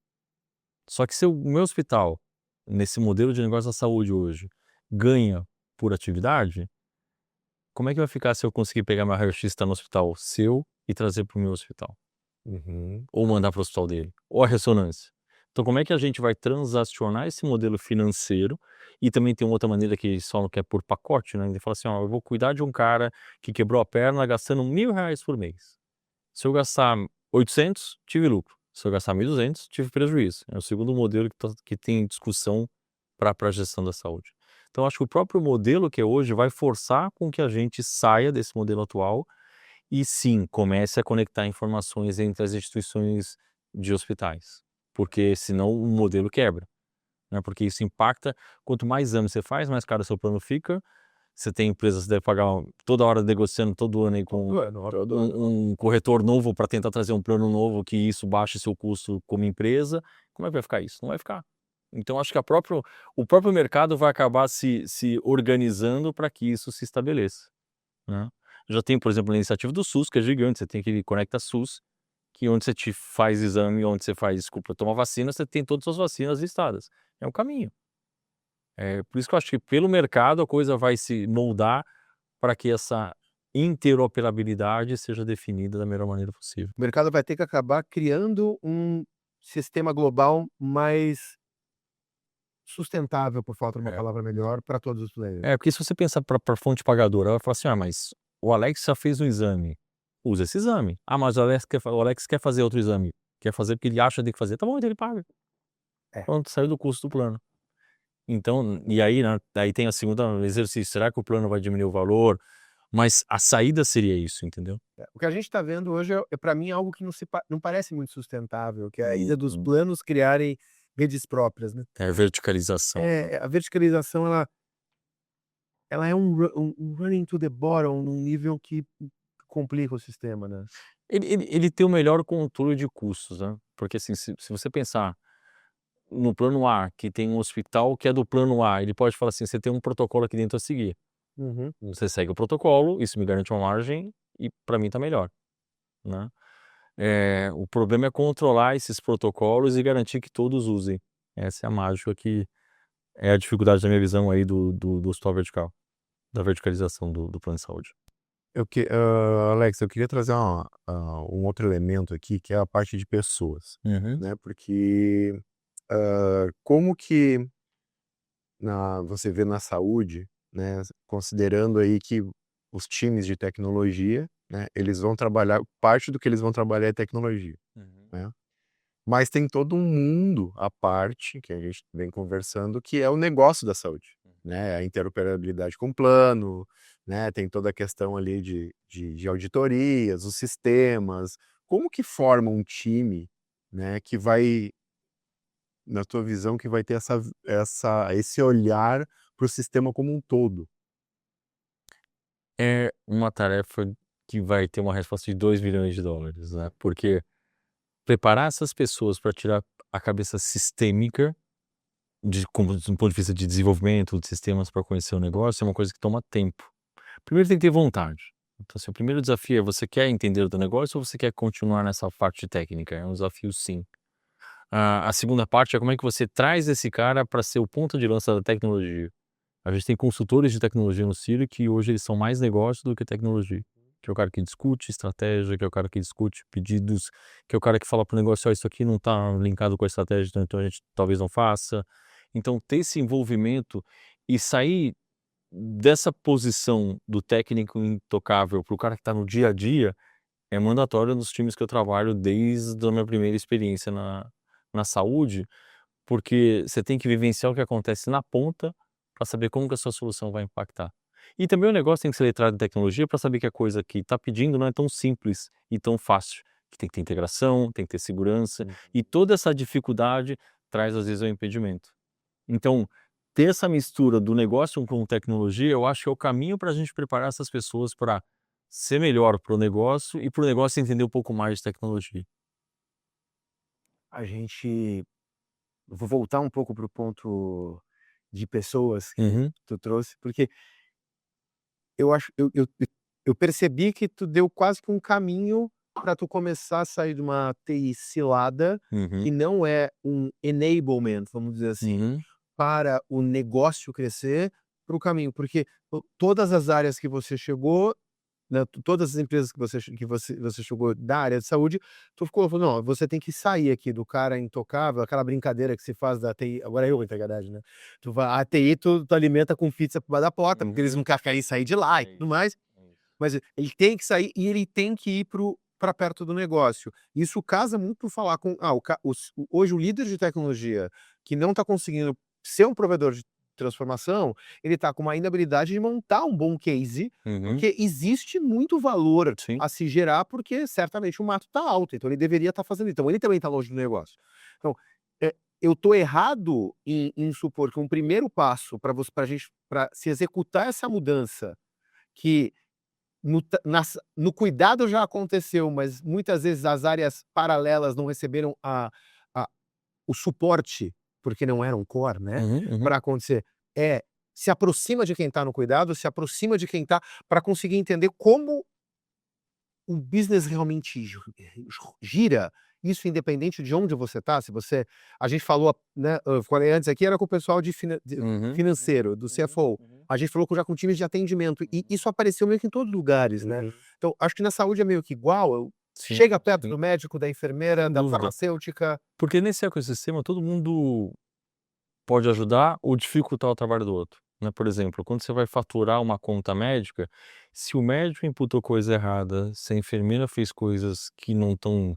Só que se o meu hospital, nesse modelo de negócio da saúde hoje, ganha por atividade, como é que vai ficar se eu conseguir pegar meu raio-x que está no hospital seu e trazer para o meu hospital? Uhum. Ou mandar para o hospital dele, ou a ressonância. Então como é que a gente vai transacionar esse modelo financeiro, e também tem uma outra maneira que só não quer por pacote, né, ele fala assim: "Ó, eu vou cuidar de um cara que quebrou a perna gastando R$ 1.000 por mês. Se eu gastar 800, tive lucro. Se eu gastar 1.200, tive prejuízo". É o segundo modelo que tem discussão para a gestão da saúde. Então acho que o próprio modelo que é hoje vai forçar com que a gente saia desse modelo atual e sim, comece a conectar informações entre as instituições de hospitais, porque senão o modelo quebra, né, porque isso impacta quanto mais exames você faz, mais caro o seu plano fica. Você tem empresas que devem pagar toda hora negociando todo ano aí com Todo ano, óbvio. Todo ano. um corretor novo para tentar trazer um plano novo que isso baixe seu custo como empresa. Como é que vai ficar isso? Não vai ficar. Então acho que o próprio mercado vai acabar se organizando para que isso se estabeleça, né. Já tem, por exemplo, a iniciativa do SUS, que é gigante, você tem aquele Conecta SUS, que onde você te faz exame, onde você faz desculpa, toma vacina, você tem todas as suas vacinas listadas. É um caminho. Por isso que eu acho que pelo mercado a coisa vai se moldar para que essa interoperabilidade seja definida da melhor maneira possível. O mercado vai ter que acabar criando um sistema global mais sustentável, por falta de uma É. palavra melhor, para todos os players. Porque se você pensar para fonte pagadora, ela vai falar assim: "Ah, mas o Alex já fez um exame, usa esse exame. Ah, mas o Alex quer fazer outro exame, quer fazer porque ele acha que tem que fazer, tá bom, então ele paga". É. Pronto, saiu do custo do plano. Então, e aí, né, aí tem a segunda exercício, será que o plano vai diminuir o valor? Mas a saída seria isso, entendeu? O que a gente está vendo hoje é para mim algo que não parece muito sustentável, que é a ida dos Uhum. planos criarem redes próprias, né. É verticalização. A verticalização ela é um running to the bottom num nível que complica o sistema, né. Ele tem o melhor controle de custos, né, porque assim, se você pensar no plano A, que tem um hospital que é do plano A, ele pode falar assim: "Você tem um protocolo aqui dentro a seguir". Uhum. Você segue o protocolo, isso me garante uma margem e para mim tá melhor, né. O problema é controlar esses protocolos e garantir que todos usem. Essa é a mágica que é a dificuldade da minha visão aí do hospital vertical, da verticalização do plano de saúde. Alex, eu queria trazer um outro elemento aqui, que é a parte de pessoas, Uhum. né, porque, como que você vê na saúde, né, considerando aí que os times de tecnologia, né, eles vão trabalhar parte do que eles vão trabalhar é tecnologia, Uhum. né, mas tem todo um mundo à parte, que a gente vem conversando, que é o negócio da saúde, né, a interoperabilidade com o plano, né, tem toda a questão ali de auditorias, os sistemas. Como que forma um time, né, que vai, na tua visão, que vai ter esse olhar para o sistema como um todo? É uma tarefa que vai ter uma resposta de 2 milhões de dólares, né? Porque preparar essas pessoas para tirar a cabeça sistêmica como do ponto de vista de desenvolvimento de sistemas para conhecer o negócio é uma coisa que toma tempo. Primeiro tem que ter vontade. Então, assim, o primeiro desafio é: você quer entender do negócio ou você quer continuar nessa parte técnica? É um desafio, sim. A segunda parte é como é que você traz esse cara para ser o ponto de lança da tecnologia. A gente tem consultores de tecnologia no Círio que hoje eles são mais negócio do que tecnologia. Que é o cara que discute estratégia, que é o cara que discute pedidos, que é o cara que fala para o negócio: ó, isso aqui não está linkado com a estratégia, então a gente talvez não faça. Então, ter esse envolvimento e sair dessa posição do técnico intocável para o cara que está no dia a dia é mandatório nos times que eu trabalho desde a minha primeira experiência na saúde, porque você tem que vivenciar o que acontece na ponta para saber como que a sua solução vai impactar. E também o negócio tem que ser letrado em tecnologia para saber que a coisa que está pedindo não é tão simples e tão fácil, que tem que ter integração, tem que ter segurança, e toda essa dificuldade traz às vezes o impedimento. Então, ter essa mistura do negócio com tecnologia, eu acho que é o caminho para a gente preparar essas pessoas para ser melhor para o negócio e para o negócio entender um pouco mais de tecnologia. A gente vou voltar um pouco para o ponto de pessoas que Uhum, tu trouxe, porque eu acho eu percebi que tu deu quase que um caminho para tu começar a sair de uma TI cilada, uhum, que não é um enablement, vamos dizer assim, uhum, para o negócio crescer, para o caminho, porque todas as áreas que você chegou, né, todas as empresas que você chegou da área de saúde, tu ficou falou: "Não, você tem que sair aqui do cara intocável", aquela brincadeira que se faz da TI, agora eu vou entregar a idade, né. A TI tu alimenta com pizza por baixo da porta, porque eles uhum. não querem sair de lá e É tudo isso, mais, é isso. mas ele tem que sair e ele tem que ir para perto do negócio. Isso casa muito falar com hoje o líder de tecnologia que não está conseguindo ser um provedor de transformação, ele está com uma inabilidade de montar um bom case, Uhum, porque existe muito valor sim. a se gerar, porque certamente o mato está alto, então ele deveria estar fazendo isso. Então ele também está longe do negócio. Então, eu estou errado em supor que um primeiro passo para você pra gente para se executar essa mudança, que no cuidado já aconteceu, mas muitas vezes as áreas paralelas não receberam a o suporte, porque não eram core, né, Uhum, uhum. para acontecer. Se aproxima de quem está no cuidado, se aproxima de quem está para conseguir entender como o business realmente gira, isso independente de onde você está, se você a gente falou, né, eu falei antes aqui, era com o pessoal de Uhum, financeiro, do CFO. uhum, A gente falou com times de atendimento, e isso apareceu meio que em todos os lugares, né. Então, acho que na saúde é meio que igual, sim, chega perto sim, do médico, da enfermeira, sem da dúvida. farmacêutica. Porque nesse ecossistema todo mundo pode ajudar ou dificultar o trabalho do outro, né. Por exemplo, quando você vai faturar uma conta médica, se o médico imputou coisa errada, se a enfermeira fez coisas que não estão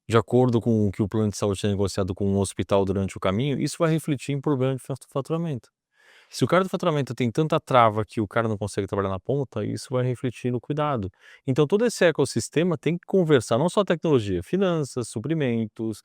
de acordo com o que o plano de saúde tinha negociado com o hospital durante o caminho, isso vai refletir em problema de faturamento. Se o cara do faturamento tem tanta trava que o cara não consegue trabalhar na ponta, isso vai refletir no cuidado. Então todo esse ecossistema tem que conversar, não só a tecnologia, finanças, suprimentos,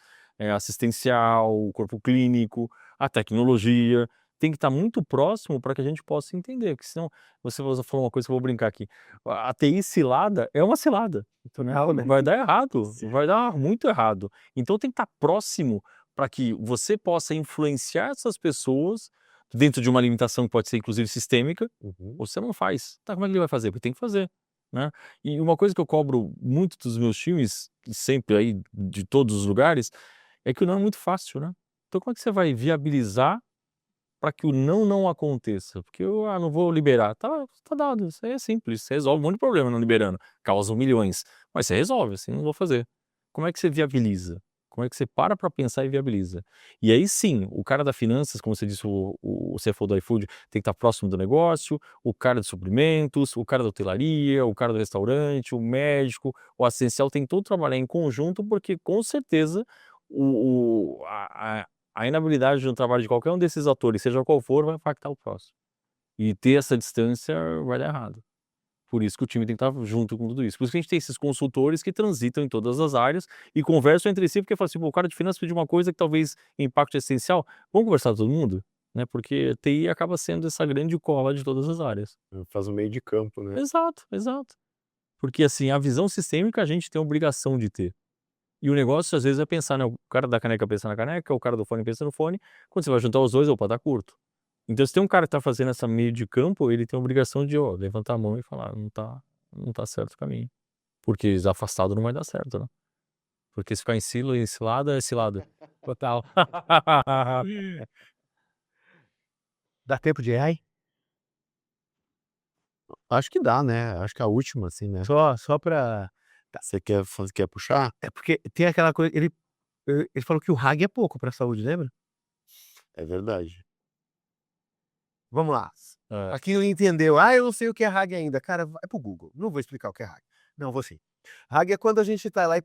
assistencial, o corpo clínico, a tecnologia, tem que estar muito próximo para que a gente possa entender, porque senão você falou uma coisa que eu vou brincar aqui, a TI cilada é uma cilada, né, vai Totalmente. dar errado, vai dar muito errado. Então tem que estar próximo para que você possa influenciar essas pessoas dentro de uma limitação que pode ser inclusive sistêmica, Uhum. você não faz. Tá, como é que ele vai fazer? Porque tem que fazer, né. E uma coisa que eu cobro muito dos meus times, e sempre aí de todos os lugares, é que o não é muito fácil, né. Então como é que você vai viabilizar para que o não aconteça? Porque eu: "Ah, não vou liberar", tá dado, isso aí é simples, você resolve um monte de problema não liberando, causa milhões, mas você resolve, assim: "Não vou fazer". Como é que você viabiliza? Como é que você para pensar e viabiliza? E aí sim, o cara da finanças, como você disse, o CFO do iFood tem que estar próximo do negócio, o cara de suprimentos, o cara da hotelaria, o cara do restaurante, o médico, o assistencial, tem que todo trabalhar em conjunto, porque com certeza o a inabilidade no trabalho de qualquer um desses atores, seja qual for, vai impactar o próximo. E ter essa distância vai dar errado. Por isso que o time tem que estar junto com tudo isso. Por isso que a gente tem esses consultores que transitam em todas as áreas e conversam entre si, porque fala assim: "Pô, o cara de finanças pediu uma coisa que talvez impacte essencial, vamos conversar todo mundo?", né, porque TI acaba sendo essa grande cola de todas as áreas. Faz o meio de campo, né. Exato, exato. Porque, assim, a visão sistêmica a gente tem a obrigação de ter. E o negócio, às vezes, é pensar, né, o cara da caneca pensa na caneca, o cara do fone pensa no fone, quando você vai juntar os dois, opa, tá curto. Então, se tem um cara que tá fazendo essa meio de campo, ele tem a obrigação de, ó, levantar a mão e falar: "Não tá certo o caminho", porque afastado não vai dar certo, né. Porque se ficar em silo e cilada, é cilada. Total. Dá tempo de AI? Acho que dá, né, acho que a última, assim, né. Só pra Você quer puxar? é porque tem aquela coisa ele falou que o RAG é pouco pra saúde, lembra? É verdade. Vamos lá. É. Pra quem não entendeu: "Ah, eu não sei o que é RAG ainda", cara, vai para o Google, não vou explicar o que é RAG. Não, vou sim. RAG é quando a gente tá lá e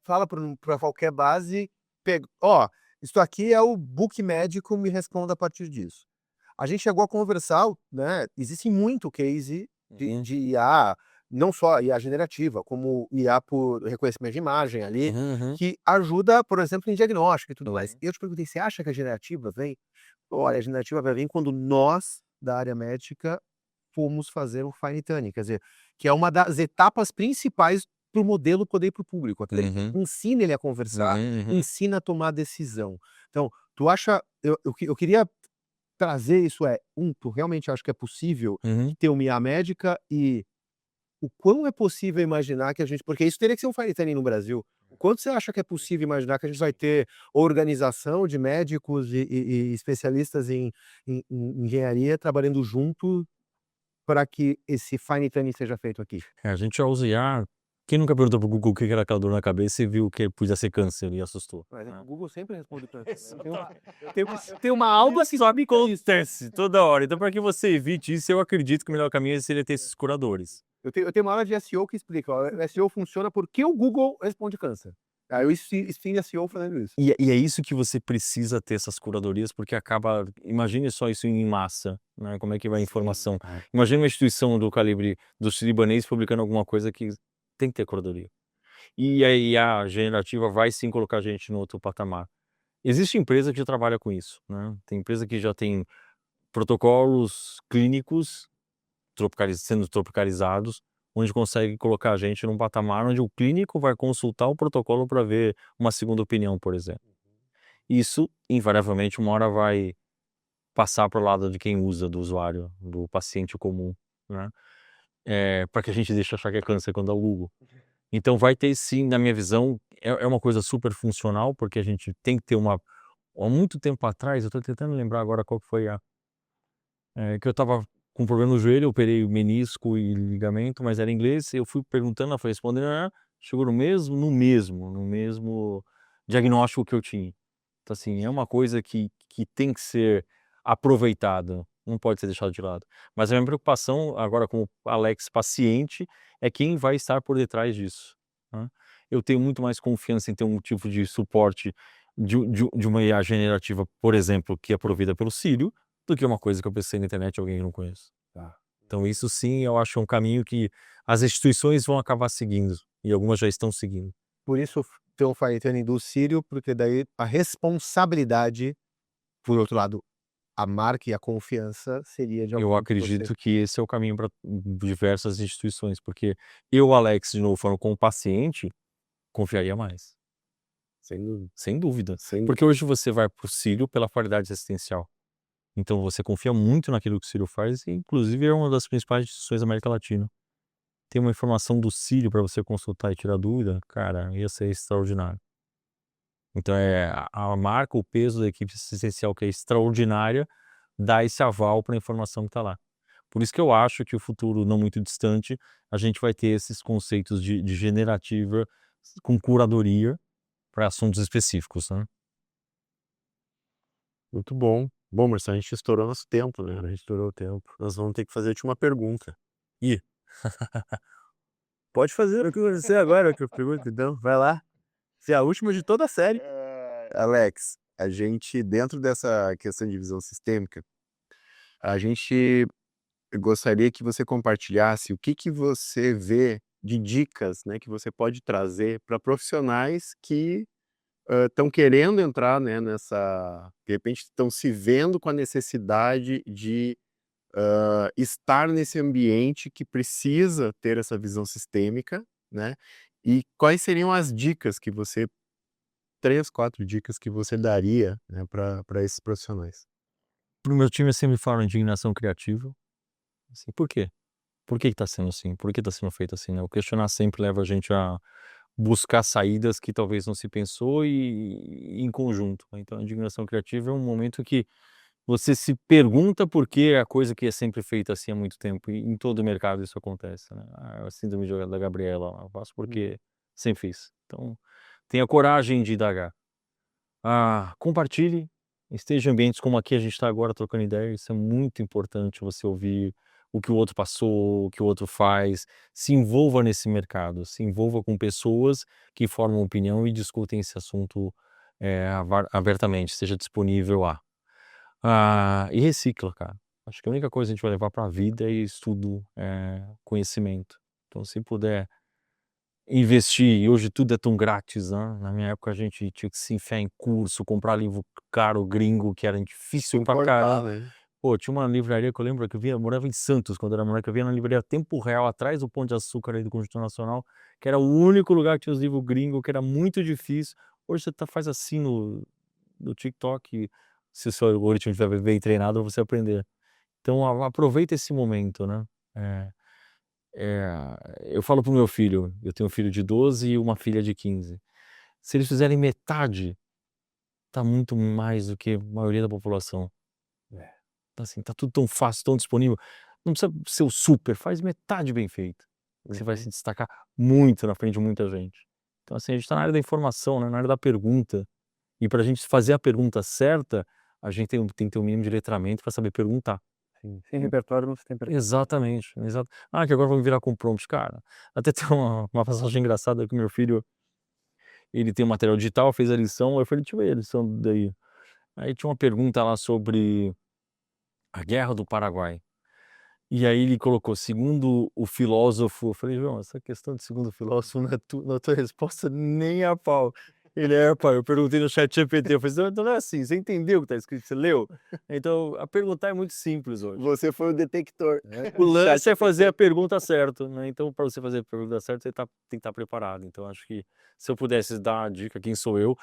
fala pra qualquer base, "Ó, isso aqui é o book médico, me responda a partir disso". A gente chegou a conversar, né, existe muito case de IA, não só IA generativa, como IA por reconhecimento de imagem ali, Uhum. que ajuda, por exemplo, em diagnóstico e tudo mais. Uhum. E eu te perguntei: "Você acha que a generativa vem?" Olha, a generativa vai vir quando nós, da área médica, fomos fazer o fine tuning, quer dizer, que é uma das etapas principais para o modelo poder ir para o público, Uhum. ensina ele a conversar, Uhum, uhum. ensina a tomar decisão. Então, tu acha eu queria trazer isso tu realmente acha que é possível Uhum. ter uma IA médica e o quão é possível imaginar que a gente porque isso teria que ser um fine tuning no Brasil. O quanto você acha que é possível imaginar que a gente vai ter organização de médicos e especialistas em engenharia trabalhando junto para que esse fine tuning seja feito aqui? É, a gente já usa IA. Quem nunca perguntou para o Google o que que era aquela dor na cabeça e viu que podia ser câncer e assustou, Mas o né? Google sempre responde câncer, né. Tem uma algo que só me acontece toda hora. Então, para que você evite isso, eu acredito que o melhor caminho seria ter esses curadores. Eu tenho uma aula de SEO que explica, ó, o SEO funciona porque o Google responde câncer. Aí eu ensino SEO fazendo isso. E é isso que você precisa ter essas curadorias, porque acaba, imagine só isso em massa, né, como é que vai a informação. É. Imagina uma instituição do calibre do Sírio-Libanês publicando alguma coisa que tem que ter curadoria. E a IA generativa vai sim colocar a gente no outro patamar. Existe empresa que já trabalha com isso, né, tem empresa que já tem protocolos clínicos sendo tropicalizados, onde consegue colocar a gente num patamar onde o clínico vai consultar o protocolo para ver uma segunda opinião, por exemplo. Isso, invariavelmente, uma hora vai passar para o lado de quem usa, do usuário, do paciente comum, né, pra que a gente deixe de achar que é câncer quando dá o Google. Então vai ter sim, na minha visão, é uma coisa super funcional, porque a gente tem que ter há muito tempo atrás, eu tô tentando lembrar agora qual que foi que eu estava com problema no joelho, eu operei o menisco e ligamento, mas era em inglês, eu fui perguntando, ela foi respondendo, chegou no mesmo diagnóstico que eu tinha. Então, assim, é uma coisa que tem que ser aproveitada, não pode ser deixado de lado. Mas a minha preocupação agora como Alex paciente, é quem vai estar por detrás disso, né. Eu tenho muito mais confiança em ter um tipo de suporte de uma IA generativa, por exemplo, que é provida pelo Sírio, do que uma coisa que eu pesquisei na internet de alguém que eu não conheço. Tá. Então isso sim, eu acho um caminho que as instituições vão acabar seguindo, e algumas já estão seguindo. Por isso ter um fine tuning do Sírio, porque daí a responsabilidade, por outro lado, a marca e a confiança seria de Eu alguém que você acredito que esse é o caminho para diversas instituições, porque eu, Alex, de novo falando como paciente, confiaria mais, Sem dúvida, sem dúvida. sem dú Porque hoje você vai para o Sírio pela qualidade assistencial. Então você confia muito naquilo que o Sírio faz e inclusive é uma das principais instituições da América Latina. Ter uma informação do Sírio para você consultar e tirar dúvida, cara, ia ser extraordinário. Então a marca, o peso da equipe assistencial que é extraordinária, dá esse aval para a informação que está lá. Por isso que eu acho que o futuro não muito distante, a gente vai ter esses conceitos de generativa com curadoria para assuntos específicos, né. Muito bom. Bom, Marcelo, a gente estourou nosso tempo, né, a gente estourou o tempo. Nós vamos ter que fazer a última pergunta. Ih, pode fazer o que você agora, que eu pergunto, então, vai lá. Se é a última de toda a série. Alex, a gente dentro dessa questão de visão sistêmica, a gente gostaria que você compartilhasse o que você vê de dicas, né, que você pode trazer para profissionais que, estão querendo entrar, né, de repente estão se vendo com a necessidade de estar nesse ambiente que precisa ter essa visão sistêmica, né? E quais seriam as dicas que você 3, 4 dicas que você daria, né, para esses profissionais? Para o meu time eu sempre falo indignação criativa, assim, por quê? Por que está sendo assim? Por que está sendo feito assim, né? O questionar sempre leva a gente a buscar saídas que talvez não se pensou e em conjunto, né. Então a indignação criativa é um momento que você se pergunta por que a coisa que é sempre feita assim há muito tempo, e em todo o mercado isso acontece, né. A síndrome da Gabriela lá, eu faço porque sempre fiz. Então, tenha coragem de indagar. Compartilhe, esteja em ambientes como aqui a gente está agora trocando ideia, isso é muito importante, você ouvir o que o outro passou, o que o outro faz, se envolva nesse mercado, se envolva com pessoas que formam opinião e discutem esse assunto, abertamente, esteja disponível e recicla, cara. Acho que a única coisa que a gente vai levar para a vida é estudo, conhecimento. Então se puder investir, e hoje tudo é tão grátis, né, na minha época a gente tinha que se enfiar em curso, comprar livro caro gringo que era Se difícil pra importar, caramba. né? Pô, tinha uma livraria que eu lembro que eu morava em Santos quando era moleque, eu via na livraria Tempo Real, atrás do Pão de Açúcar ali do Conjunto Nacional, que era o único lugar que tinha os livros gringo, que era muito difícil. Hoje você faz assim no TikTok, se o seu algoritmo estiver bem treinado, você aprender. Então aproveita esse momento, né. Eh eu falo para o meu filho, eu tenho um filho de 12 e uma filha de 15. Se eles fizerem metade, tá muito mais do que a maioria da população. Tá assim, tá tudo tão fácil, tão disponível. Não precisa ser o super, faz metade bem feito, que você vai se destacar muito na frente de muita gente. Então assim, a gente tá na área da informação, né, na área da pergunta, e pra gente fazer a pergunta certa, a gente tem que ter um mínimo de letramento pra saber perguntar. Sim, sem repertório não se tem pergunta. Exatamente, que agora vamos virar com prompt. Cara, até tem uma passagem engraçada que o meu filho, ele tem um material digital, fez a lição, eu falei: "Deixa eu ver a lição daí". Aí tinha uma pergunta lá sobre a guerra do Paraguai. E aí ele colocou: "Segundo o filósofo", eu falei: "João, essa questão de segundo o filósofo na tua resposta nem a pau". Ele: "É, pai", eu perguntei no ChatGPT, eu falei: "Não, então não é assim, você entendeu o que tá escrito, você leu?". Então, a perguntar é muito simples hoje. Você foi o detector. O lance é fazer a pergunta certa, né, então para você fazer a pergunta certa, você tem que estar preparado. Então acho que se eu pudesse dar a dica, quem sou eu,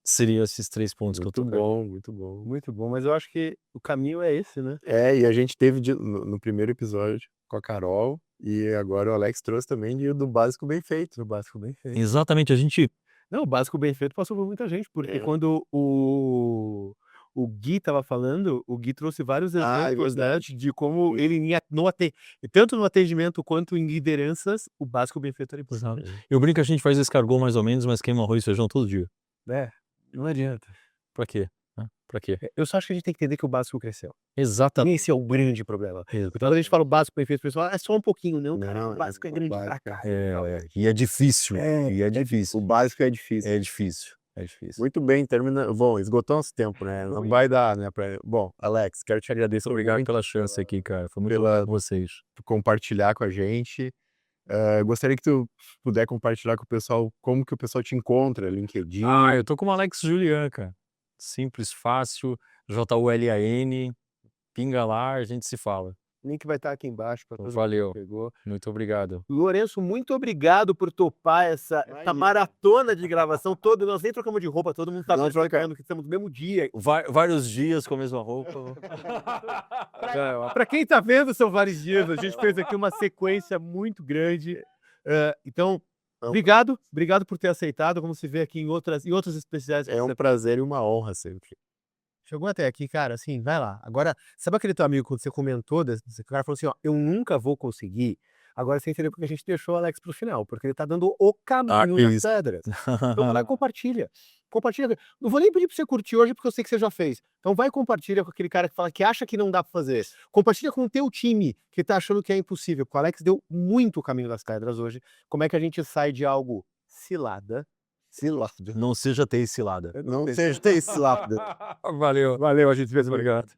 seria esses 3 pontos que eu Muito toquei. bom, muito bom. Muito bom, mas eu acho que o caminho é esse, né. E a gente teve no primeiro episódio com a Carol, e agora o Alex trouxe também do básico bem feito. Do básico bem feito. Exatamente, a gente Não, o básico bem feito passou por muita gente, porque quando o Gui estava falando, o Gui trouxe vários É exemplos, né, verdade. de como ele ia no ate tanto no atendimento quanto em lideranças, o básico bem feito era exato. importante. Eu brinco que a gente faz escargot mais ou menos, mas queima arroz e feijão todo dia. É, não adianta. Pra quê, né, pra quê? Eu só acho que a gente tem que entender que o básico cresceu. Exatamente. Esse é o grande problema. Porque quando a gente fala o básico bem feito, o pessoal: "Ah, é só um pouquinho", não, cara, Não, o básico é grande pra básico cá. E é difícil, e é o difícil, básico é difícil. é difícil, é difícil. Muito bem, bom, esgotou nosso tempo, né, não vai dar, né, bom, Alex, quero te agradecer Obrigado muito pela chance aqui, cara, foi muito bom pela com vocês. por compartilhar com a gente. Gostaria que tu puder compartilhar com o pessoal como que o pessoal te encontra, LinkedIn. Eu tô como Alex Julian, cara. Simples, fácil, Julan, pinga lá, a gente se fala. O link vai estar aqui embaixo para todo mundo Valeu, que pegou. muito obrigado. Lourenço, muito obrigado por topar essa maratona de gravação toda. Nós nem trocamos de roupa, todo mundo tá Não percebendo que estamos no mesmo dia. Vários dias com a mesma roupa. Para quem tá vendo, são vários dias. A gente fez aqui uma sequência muito grande. Então, obrigado por ter aceitado. Vamos se ver aqui em outros especiais. É um prazer e uma honra sempre. Chegou até aqui, cara, assim, vai lá. Agora, sabe aquele teu amigo quando você comentou, esse cara falou assim, ó, eu nunca vou conseguir. Agora você entendeu porque a gente deixou o Alex pro final, porque ele tá dando o caminho das Isso. pedras. Então vai lá e compartilha. Compartilha. Não vou nem pedir pra você curtir hoje, porque eu sei que você já fez. Então vai e compartilha com aquele cara que fala que acha que não dá pra fazer. Compartilha com o teu time, que tá achando que é impossível. Porque o Alex deu muito o caminho das pedras hoje. Como é que a gente sai de algo cilada? Não seja ter cilada. Não seja esse lápide. Valeu, Valeu, a gente se vê. obrigado.